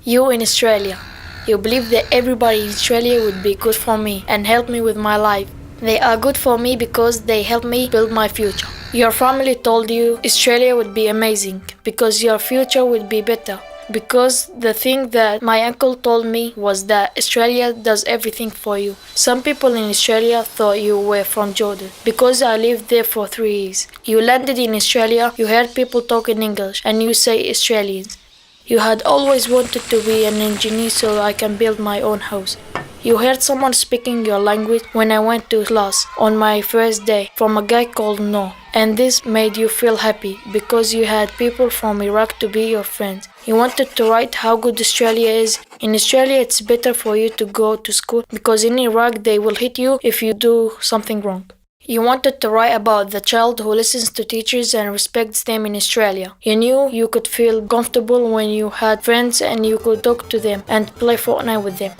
You in Australia. You believe that everybody in Australia would be good for me and help me with my life. They are good for me because they help me build my future. Your family told you Australia would be amazing because your future would be better. Because the thing that my uncle told me was that Australia does everything for you. Some people in Australia thought you were from Jordan because I lived there for 3 years. You landed in Australia, you heard people talking English, and you say Australians. You had always wanted to be an engineer so I can build my own house. You heard someone speaking your language when I went to class on my first day from a guy called Noor. And this made you feel happy because you had people from Iraq to be your friends. You wanted to write how good Australia is. In Australia, it's better for you to go to school because in Iraq, they will hit you if you do something wrong. You wanted to write about the child who listens to teachers and respects them in Australia. You knew you could feel comfortable when you had friends and you could talk to them and play Fortnite with them.